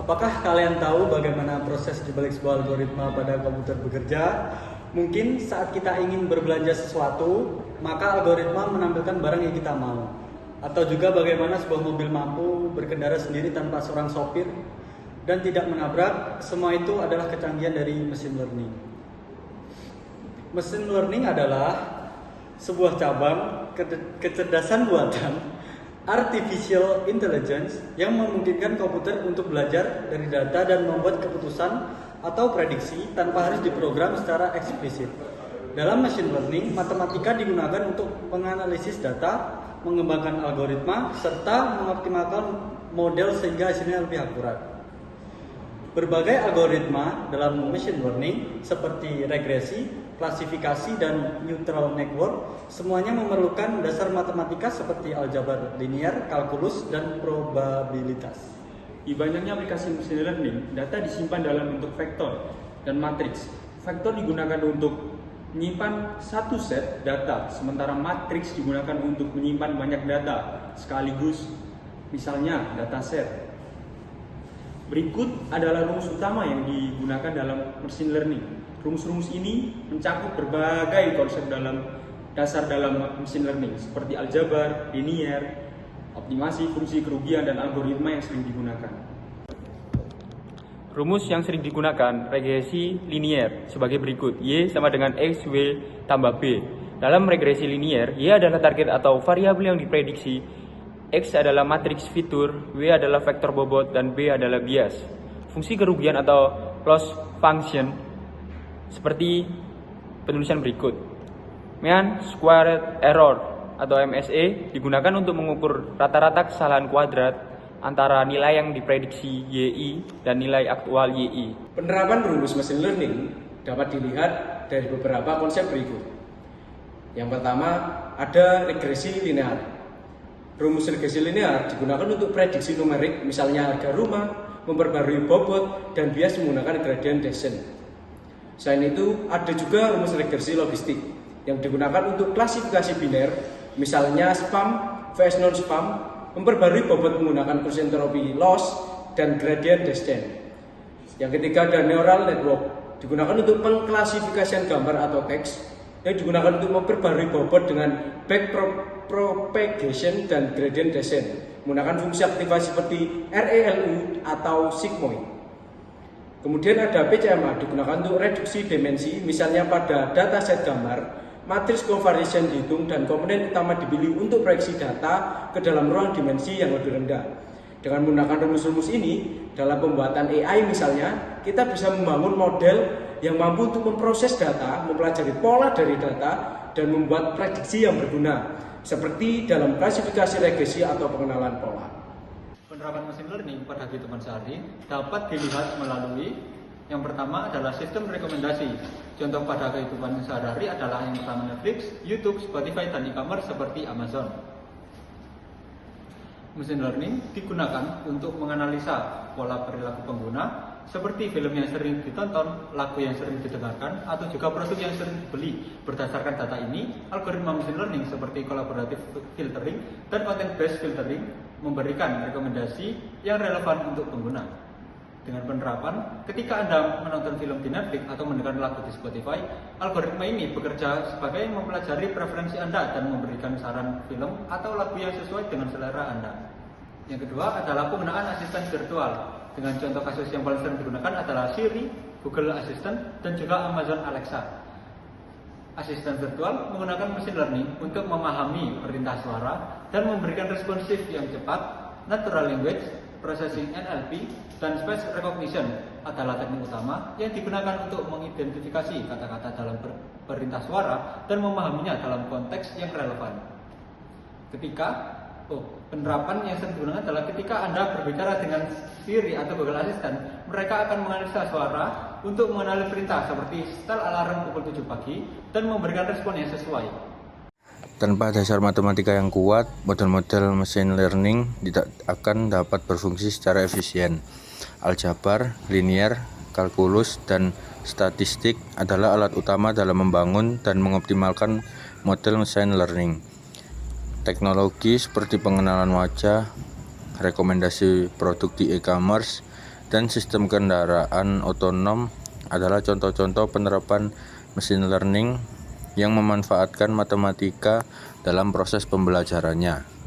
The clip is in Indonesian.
Apakah kalian tahu bagaimana proses di balik sebuah algoritma pada komputer bekerja? Mungkin saat kita ingin berbelanja sesuatu, maka algoritma menampilkan barang yang kita mau. Atau juga bagaimana sebuah mobil mampu berkendara sendiri tanpa seorang sopir dan tidak menabrak. Semua itu adalah kecanggihan dari machine learning. Machine learning adalah sebuah cabang kecerdasan buatan artificial intelligence yang memungkinkan komputer untuk belajar dari data dan membuat keputusan atau prediksi tanpa harus diprogram secara eksplisit. Dalam machine learning, matematika digunakan untuk menganalisis data, mengembangkan algoritma, serta mengoptimalkan model sehingga hasilnya lebih akurat. Berbagai algoritma dalam machine learning seperti regresi, klasifikasi, dan neural network semuanya memerlukan dasar matematika seperti aljabar linear, kalkulus, dan probabilitas. Di banyaknya aplikasi machine learning, data disimpan dalam bentuk vektor dan matriks. Vektor digunakan untuk menyimpan satu set data, sementara matriks digunakan untuk menyimpan banyak data sekaligus, misalnya dataset. Berikut adalah rumus utama yang digunakan dalam machine learning. Rumus-rumus ini mencakup berbagai konsep dasar dalam machine learning seperti aljabar, linear, optimasi, fungsi kerugian, dan algoritma yang sering digunakan. Rumus yang sering digunakan regresi linear sebagai berikut. Y sama dengan X, W tambah B. Dalam regresi linear, Y adalah target atau variabel yang diprediksi, X adalah matriks fitur, W adalah vektor bobot, dan B adalah bias. Fungsi kerugian atau loss function seperti penulisan berikut. Mean squared error atau MSE digunakan untuk mengukur rata-rata kesalahan kuadrat antara nilai yang diprediksi YI dan nilai aktual YI. Penerapan rumus machine learning dapat dilihat dari beberapa konsep berikut. Yang pertama, ada regresi linear. Rumus regresi linear digunakan untuk prediksi numerik, misalnya harga rumah, memperbarui bobot, dan bias menggunakan gradient descent. Selain itu, ada juga rumus regresi logistik yang digunakan untuk klasifikasi biner, misalnya spam vs non-spam, memperbarui bobot menggunakan cross entropy loss, dan gradient descent. Yang ketiga ada neural network, digunakan untuk pengklasifikasian gambar atau teks, yang digunakan untuk memperbarui bobot dengan backpropagation dan gradient descent, menggunakan fungsi aktivasi seperti ReLU atau sigmoid. Kemudian ada PCMA, digunakan untuk reduksi dimensi, misalnya pada dataset gambar, matriks covariation dihitung, dan komponen utama dipilih untuk proyeksi data ke dalam ruang dimensi yang lebih rendah. Dengan menggunakan rumus-rumus ini, dalam pembuatan AI misalnya, kita bisa membangun model yang mampu untuk memproses data, mempelajari pola dari data, dan membuat prediksi yang berguna, seperti dalam klasifikasi regresi atau pengenalan pola. Penerapan machine learning pada kehidupan sehari dapat dilihat melalui yang pertama adalah sistem rekomendasi. Contoh pada kehidupan sehari-hari adalah yang pertama Netflix, YouTube, Spotify, dan e-commerce seperti Amazon. Machine learning digunakan untuk menganalisa pola perilaku pengguna seperti film yang sering ditonton, lagu yang sering didengarkan, atau juga produk yang sering dibeli. Berdasarkan data ini, algoritma machine learning seperti collaborative filtering dan content-based filtering memberikan rekomendasi yang relevan untuk pengguna. Dengan penerapan, ketika Anda menonton film di Netflix atau mendengar lagu di Spotify, algoritma ini bekerja sebagai mempelajari preferensi Anda dan memberikan saran film atau lagu yang sesuai dengan selera Anda. Yang kedua adalah penggunaan asisten virtual. Dengan contoh kasus yang paling sering digunakan adalah Siri, Google Assistant, dan juga Amazon Alexa. Asisten virtual menggunakan machine learning untuk memahami perintah suara dan memberikan responsif yang cepat. Natural language processing NLP dan speech recognition adalah teknik utama yang digunakan untuk mengidentifikasi kata-kata dalam perintah suara dan memahaminya dalam konteks yang relevan. Penerapan yang sering digunakan adalah ketika Anda berbicara dengan Siri atau Google Assistant, mereka akan menganalisa suara untuk mengenali perintah seperti setel alarm pukul 7 pagi dan memberikan respon yang sesuai. Tanpa dasar matematika yang kuat, model-model machine learning tidak akan dapat berfungsi secara efisien. Aljabar, linear, kalkulus, dan statistik adalah alat utama dalam membangun dan mengoptimalkan model machine learning. Teknologi seperti pengenalan wajah, rekomendasi produk di e-commerce, dan sistem kendaraan otonom adalah contoh-contoh penerapan machine learning yang memanfaatkan matematika dalam proses pembelajarannya.